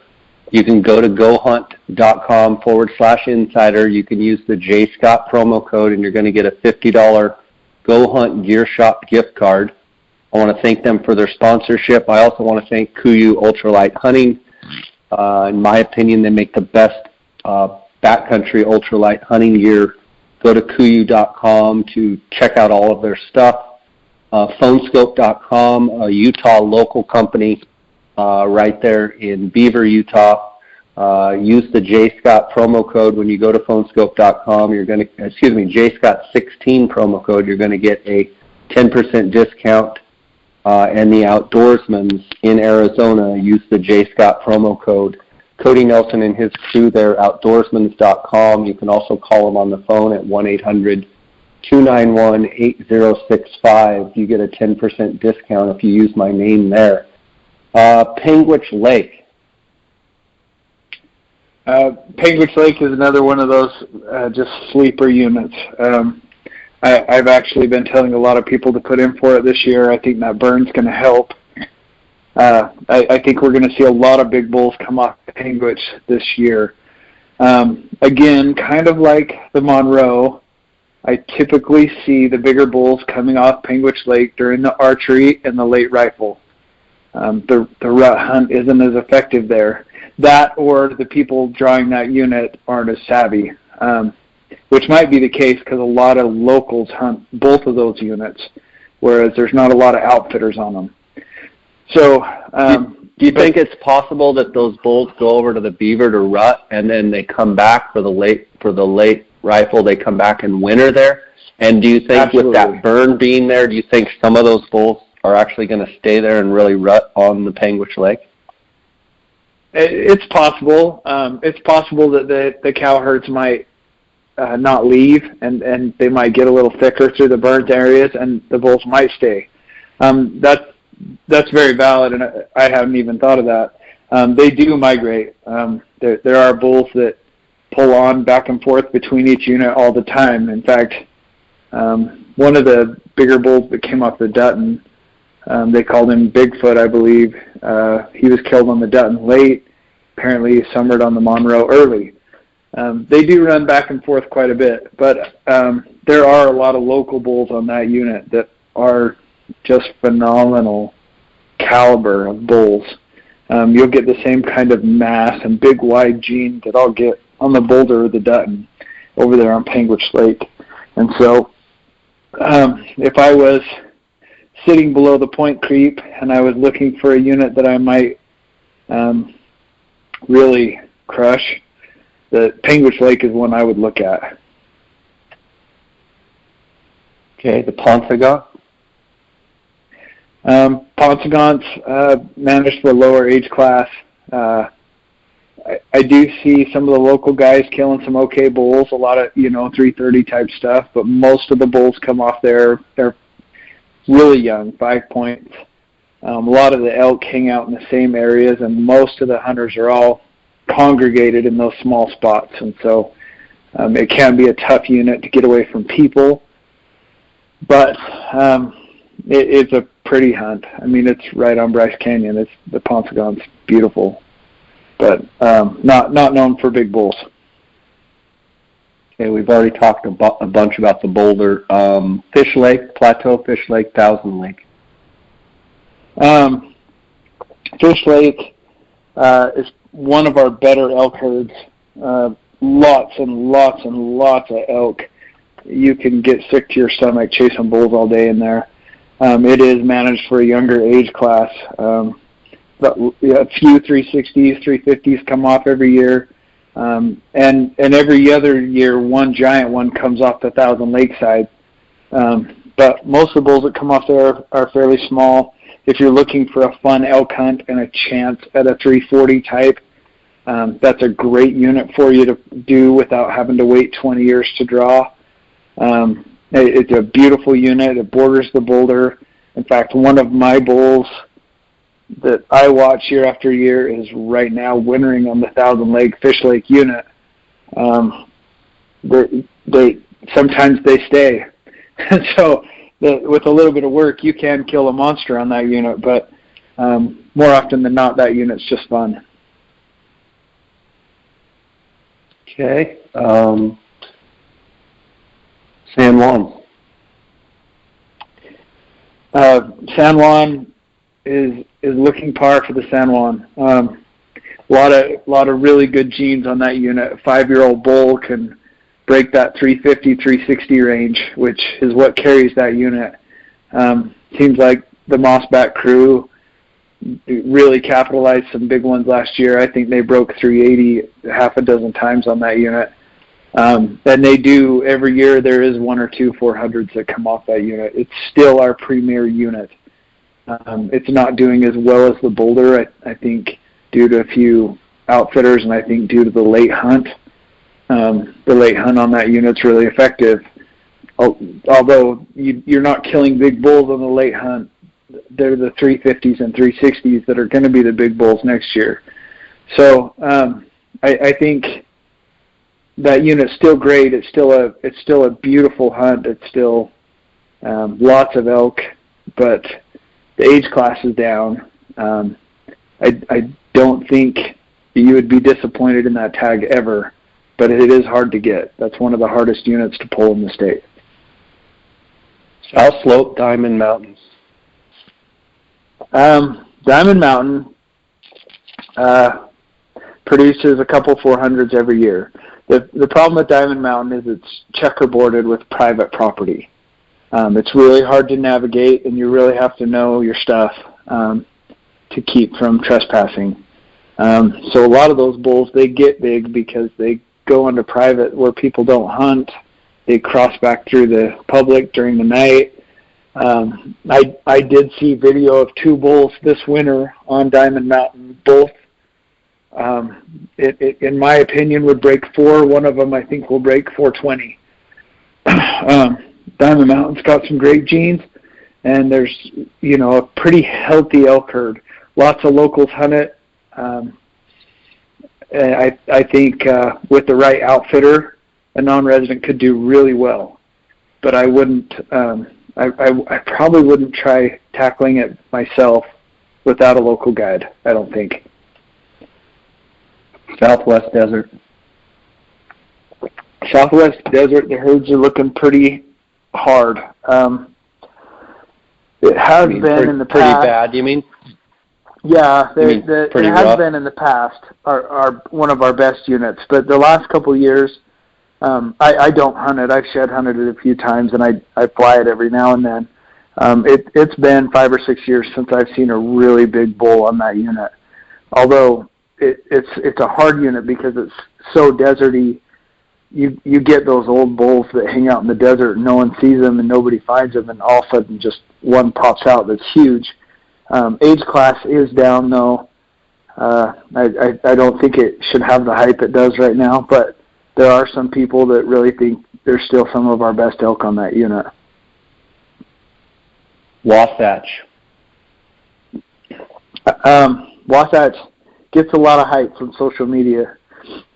you can go to gohunt.com/insider. You can use the JScott promo code and you're going to get a $50 Go Hunt Gear Shop gift card. I want to thank them for their sponsorship. I also want to thank KUIU Ultralight Hunting. In my opinion, they make the best backcountry ultralight hunting gear. Go to KUIU.com to check out all of their stuff. Phonescope.com, a Utah local company right there in Beaver, Utah. Use the JScott promo code when you go to Phonescope.com. You're going to, JScott16 promo code. You're going to get a 10% discount. And the Outdoorsmans in Arizona use the JScott promo code. Cody Nelson and his crew there, outdoorsmans.com. You can also call them on the phone at 1-800-291-8065. You get a 10% discount if you use my name there. Penguich Lake. Penguich Lake is another one of those just sleeper units. I've actually been telling a lot of people to put in for it this year. I think that burn's going to help. I think we're going to see a lot of big bulls come off Penguich this year. Again, kind of like the Monroe, I typically see the bigger bulls coming off Penguich Lake during the archery and the late rifle. The rut hunt isn't as effective there. That or the people drawing that unit aren't as savvy, which might be the case because a lot of locals hunt both of those units, whereas there's not a lot of outfitters on them. So, do you think it's possible that those bulls go over to the Beaver to rut and then they come back for the late rifle? They come back and winter there. And do you think Absolutely. With that burn being there, do you think some of those bulls are actually going to stay there and really rut on the Penguich Lake? It's possible. It's possible that the cow herds might not leave, and they might get a little thicker through the burnt areas, and the bulls might stay. That's very valid, and I haven't even thought of that. They do migrate. There are bulls that pull on back and forth between each unit all the time. In fact, one of the bigger bulls that came off the Dutton, they called him Bigfoot, I believe. He was killed on the Dutton late. Apparently he summered on the Monroe early. They do run back and forth quite a bit, but there are a lot of local bulls on that unit that are just phenomenal caliber of bulls. You'll get the same kind of mass and big wide gene that I'll get on the Boulder or the Dutton over there on Penguich Lake. And so if I was sitting below the Point Creep and I was looking for a unit that I might really crush, the Penguich Lake is one I would look at. Okay, the Paunsaugunt? Paunsaugunt's managed for a lower age class. I do see some of the local guys killing some okay bulls, a lot of 330 type stuff, but most of the bulls come off there. They're really young, 5 points. A lot of the elk hang out in the same areas, and most of the hunters are all congregated in those small spots, and so it can be a tough unit to get away from people, but it's a pretty hunt. I mean, it's right on Bryce Canyon. The Paunsaugunt's beautiful, but not known for big bulls. Okay, we've already talked a bunch about the Boulder. Fish Lake, Plateau Fish Lake, Thousand Lake. Fish Lake is one of our better elk herds. Lots and lots and lots of elk. You can get sick to your stomach chasing bulls all day in there. It is managed for a younger age class. But a few 360s, 350s come off every year. And every other year, one giant one comes off the Thousand Lake side. But most of the bulls that come off there are fairly small. If you're looking for a fun elk hunt and a chance at a 340 type, that's a great unit for you to do without having to wait 20 years to draw. It's a beautiful unit. It borders the Boulder. In fact, one of my bulls that I watch year after year is right now wintering on the 1,000-leg Fish Lake unit. They sometimes they stay. So with a little bit of work, you can kill a monster on that unit, but more often than not, that unit's just fun. Okay. San Juan. San Juan is looking par for the San Juan. A lot of really good genes on that unit. A 5-year-old bull can break that 350, 360 range, which is what carries that unit. Seems like the Mossback crew really capitalized some big ones last year. I think they broke 380 half a dozen times on that unit. And they do every year. There is 1 or 2 400s that come off that unit. It's still our premier unit. It's not doing as well as the Boulder, I think, due to a few outfitters, and I think due to the late hunt. The late hunt on that unit's really effective. Although you're not killing big bulls on the late hunt, they're the 350s and 360s that are going to be the big bulls next year. So I think that unit's still great. It's still a beautiful hunt. It's still lots of elk, but the age class is down. I don't think you would be disappointed in that tag ever, but it is hard to get. That's one of the hardest units to pull in the state. South Slope, Diamond Mountains. Diamond Mountain produces a couple 400s every year. The problem with Diamond Mountain is it's checkerboarded with private property. It's really hard to navigate, and you really have to know your stuff to keep from trespassing. So a lot of those bulls, they get big because they go into private where people don't hunt. They cross back through the public during the night. I did see video of 2 bulls this winter on Diamond Mountain. Both, in my opinion, would break 4. One of them, I think, will break 420. Diamond Mountain's got some great genes, and there's, a pretty healthy elk herd. Lots of locals hunt it. I think with the right outfitter, a non-resident could do really well. But I wouldn't. I probably wouldn't try tackling it myself without a local guide. I don't think. Southwest Desert. Southwest Desert, the herds are looking pretty hard. It has been in the past. Pretty bad, you mean? Yeah, it has rough? been in the past. Our one of our best units, but the last couple of years, I don't hunt it. I've shed hunted it a few times, and I fly it every now and then. It's been 5 or 6 years since I've seen a really big bull on that unit. Although it's a hard unit because it's so deserty. You get those old bulls that hang out in the desert and no one sees them and nobody finds them, and all of a sudden just one pops out that's huge. Age class is down though. I don't think it should have the hype it does right now, but there are some people that really think there's still some of our best elk on that unit. Wasatch. Wasatch gets a lot of hype from social media.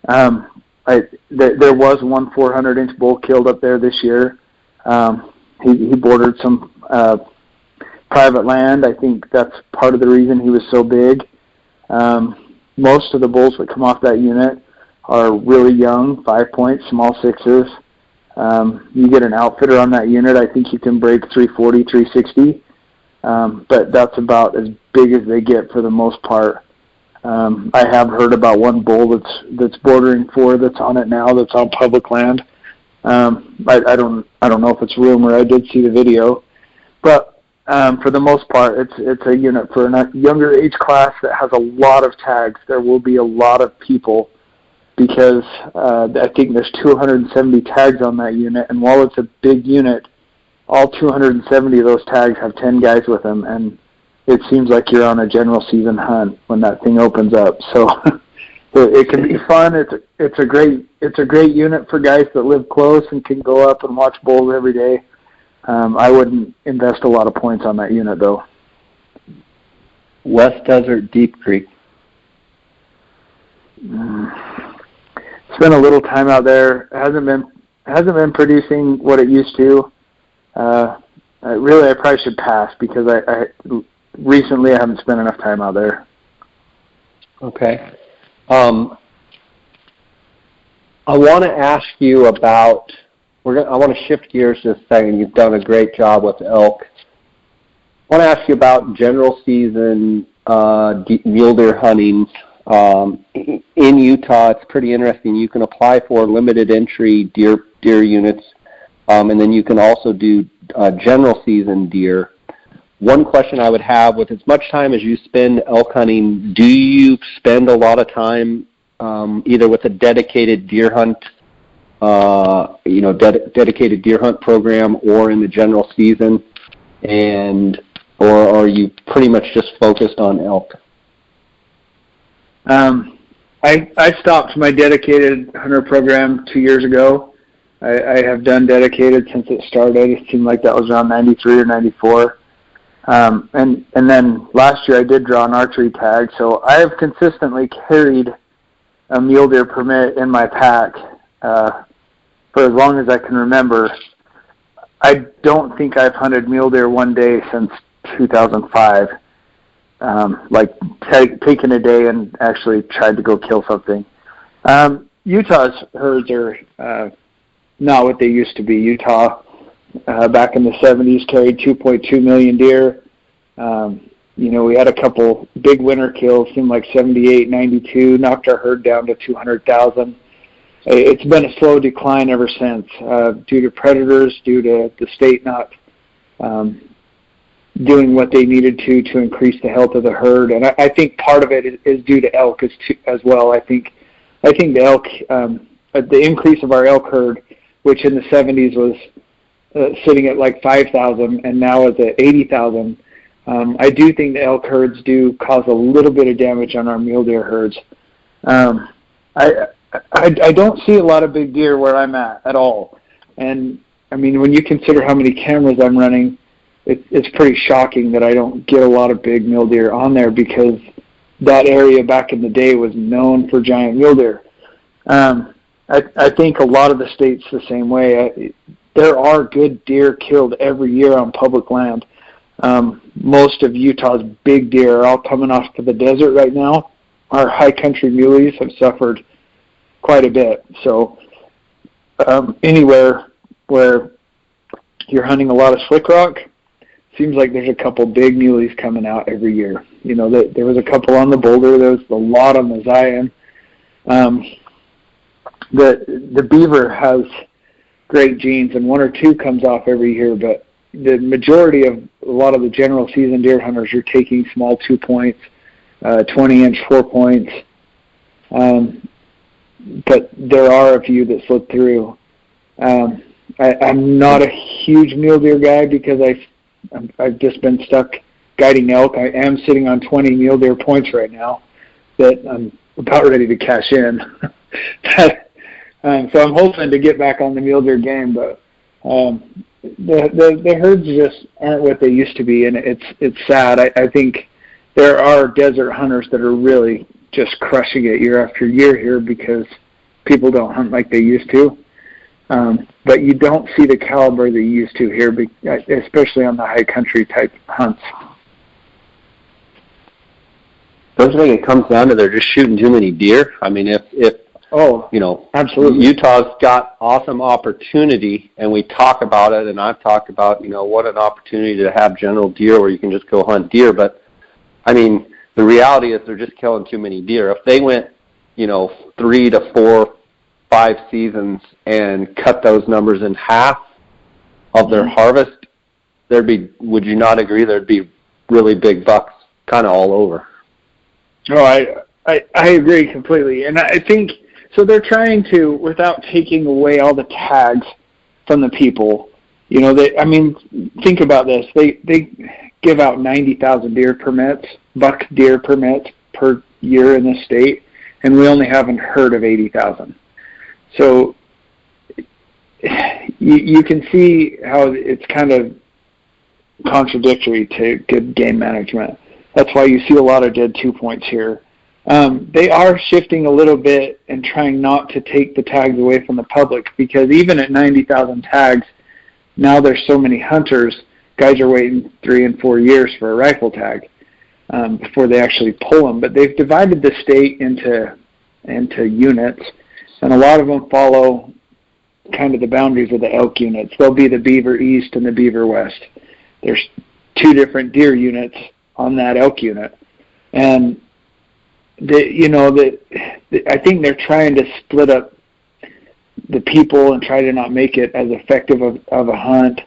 There was one 400-inch bull killed up there this year. He bordered some private land. I think that's part of the reason he was so big. Most of the bulls that come off that unit are really young, 5 points, small 6s. You get an outfitter on that unit, I think you can break 340, 360. But that's about as big as they get for the most part. I have heard about one bull that's bordering 4 that's on it now, that's on public land. I don't know if it's rumor. I did see the video, but for the most part, it's a unit for a younger age class that has a lot of tags. There will be a lot of people because I think there's 270 tags on that unit, and while it's a big unit, all 270 of those tags have 10 guys with them, and it seems like you're on a general season hunt when that thing opens up. So it can be fun. It's a great unit for guys that live close and can go up and watch bulls every day. I wouldn't invest a lot of points on that unit though. West Desert, Deep Creek? Spent a little time out there. Hasn't been producing what it used to. Really, I probably should pass because I recently I haven't spent enough time out there. Okay. I want to ask you about. I want to shift gears just a second. You've done a great job with elk. I want to ask you about general season mule deer hunting. In Utah, it's pretty interesting. You can apply for limited entry deer units, and then you can also do general season deer. One question I would have, with as much time as you spend elk hunting, do you spend a lot of time either with a dedicated deer hunt, dedicated deer hunt program, or in the general season, or are you pretty much just focused on elk? I stopped my dedicated hunter program 2 years ago. I have done dedicated since it started. It seemed like that was around 93 or 94. And then last year I did draw an archery tag, so I have consistently carried a mule deer permit in my pack for as long as I can remember. I don't think I've hunted mule deer one day since 2005. Taken a day and actually tried to go kill something. Utah's herds are not what they used to be. Utah back in the 70s carried 2.2 million deer. We had a couple big winter kills, seemed like 78, 92, knocked our herd down to 200,000. It's been a slow decline ever since due to predators, due to the state not doing what they needed to increase the health of the herd. And I think part of it is due to elk as well. I think the elk, the increase of our elk herd, which in the 70s was sitting at like 5,000 and now is at 80,000. I do think the elk herds do cause a little bit of damage on our mule deer herds. I don't see a lot of big deer where I'm at all. And I mean, when you consider how many cameras I'm running, it's pretty shocking that I don't get a lot of big mule deer on there, because that area back in the day was known for giant mule deer. I think a lot of the states the same way. There are good deer killed every year on public land. Most of Utah's big deer are all coming off to the desert right now. Our high country muleys have suffered quite a bit. So anywhere where you're hunting a lot of slick rock, seems like there's a couple big muleys coming out every year. There was a couple on the Boulder. There was a lot on the Zion. The beaver has great genes, and one or two comes off every year, but the majority of a lot of the general season deer hunters are taking small 2 points, 20-inch 4 points. But there are a few that slip through. I'm not a huge mule deer guy because I've just been stuck guiding elk. I am sitting on 20 mule deer points right now that I'm about ready to cash in. So I'm hoping to get back on the mule deer game, but the herds just aren't what they used to be, and it's sad. I think there are desert hunters that are really just crushing it year after year here because people don't hunt like they used to. But you don't see the caliber that you used to here, especially on the high country type hunts. Don't you think it comes down to they're just shooting too many deer? I mean, absolutely. Utah's got awesome opportunity, and we talk about it, and I've talked about, what an opportunity to have general deer where you can just go hunt deer. But, I mean, the reality is they're just killing too many deer. If they went, 3 to 4, 5 seasons and cut those numbers in half of their harvest, would you not agree, there'd be really big bucks kind of all over? Oh, I agree completely. And I think, so they're trying to, without taking away all the tags from the people, think about this. They give out 90,000 deer permits, buck deer permits per year in the state, and we only haven't heard of 80,000. So you can see how it's kind of contradictory to good game management. That's why you see a lot of dead 2 points here. They are shifting a little bit and trying not to take the tags away from the public, because even at 90,000 tags, now there's so many hunters, guys are waiting 3 and 4 years for a rifle tag before they actually pull them. But they've divided the state into units, and a lot of them follow kind of the boundaries of the elk units. There'll be the Beaver East and the Beaver West. There's 2 different deer units on that elk unit, and I think they're trying to split up the people and try to not make it as effective of a hunt.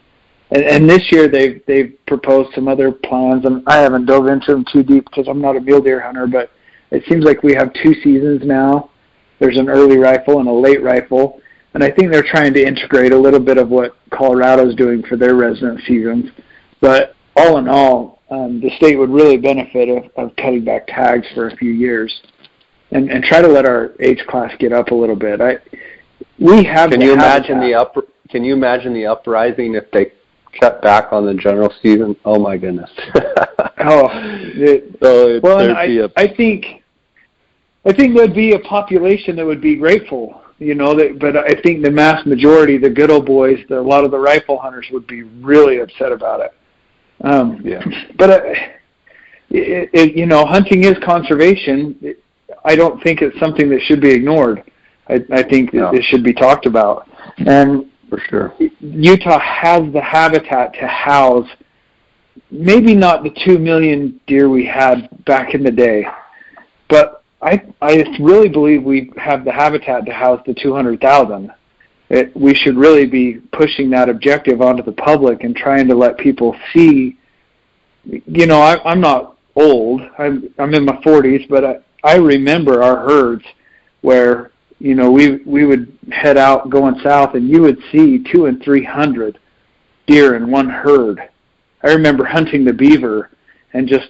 And this year they've proposed some other plans, and I haven't dove into them too deep because I'm not a mule deer hunter, but it seems like we have 2 seasons now. There's an early rifle and a late rifle, and I think they're trying to integrate a little bit of what Colorado's doing for their resident seasons. But all in all, the state would really benefit of cutting back tags for a few years and try to let our age class get up a little bit. Can you imagine the uprising if they cut back on the general season? Oh my goodness. I think there'd be a population that would be grateful, but I think the mass majority, the good old boys, a lot of the rifle hunters would be really upset about it. But hunting is conservation. I don't think it's something that should be ignored. I think it should be talked about. And for sure, Utah has the habitat to house maybe not the 2 million deer we had back in the day, but I really believe we have the habitat to house the 200,000. We should really be pushing that objective onto the public and trying to let people see. I'm not old. I'm in my 40s, but I remember our herds where we would head out going south, and you would see 200 and 300 deer in one herd. I remember hunting the beaver, and just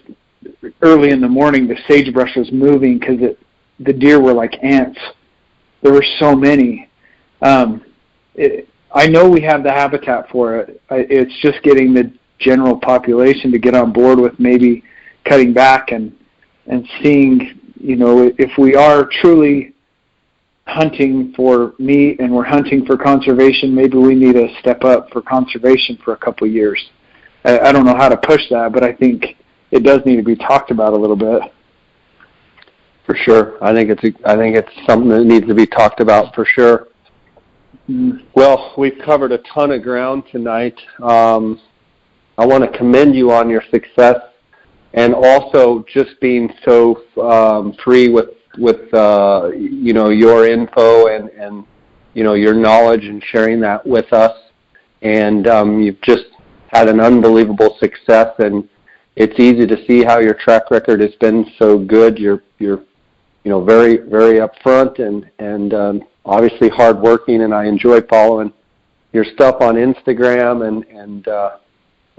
early in the morning, the sagebrush was moving because the deer were like ants. There were so many. I know we have the habitat for it. It's just getting the general population to get on board with maybe cutting back and seeing, if we are truly hunting for meat and we're hunting for conservation, maybe we need to step up for conservation for a couple of years. I don't know how to push that, but I think it does need to be talked about a little bit. For sure. I think it's something that needs to be talked about for sure. Well, we've covered a ton of ground tonight. I want to commend you on your success, and also just being so free with your info and your knowledge and sharing that with us. And you've just had an unbelievable success, and it's easy to see how your track record has been so good. You're very, very upfront and obviously hardworking, and I enjoy following your stuff on Instagram, and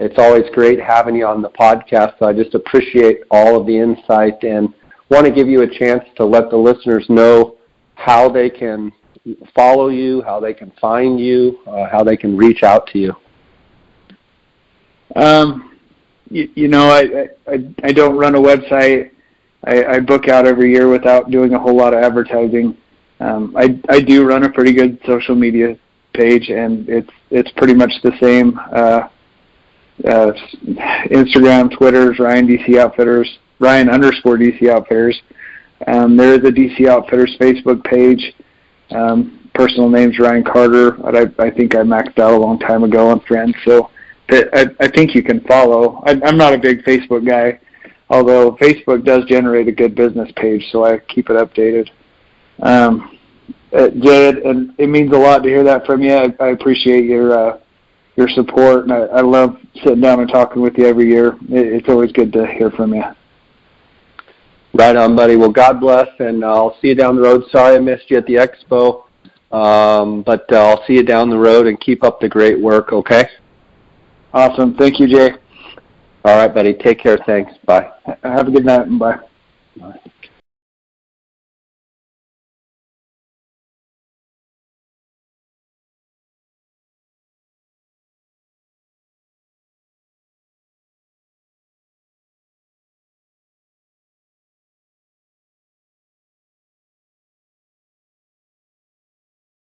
it's always great having you on the podcast. So I just appreciate all of the insight and want to give you a chance to let the listeners know how they can follow you, how they can find you, how they can reach out to you. I don't run a website. I book out every year without doing a whole lot of advertising. I do run a pretty good social media page, and it's pretty much the same. Instagram, Twitter's Ryan DC Outfitters, Ryan_DC Outfitters. There is a DC Outfitters Facebook page. Personal name's Ryan Carter. I think I maxed out a long time ago on friends, so I think you can follow. I'm not a big Facebook guy, although Facebook does generate a good business page, so I keep it updated. Jed, and it means a lot to hear that from you. I appreciate your support, and I love sitting down and talking with you every year. It's always good to hear from you. Right on, buddy. Well, God bless, and I'll see you down the road. Sorry I missed you at the expo, but I'll see you down the road, and keep up the great work, okay? Awesome. Thank you, Jay. All right, buddy. Take care. Thanks. Bye. Have a good night, and bye. Bye.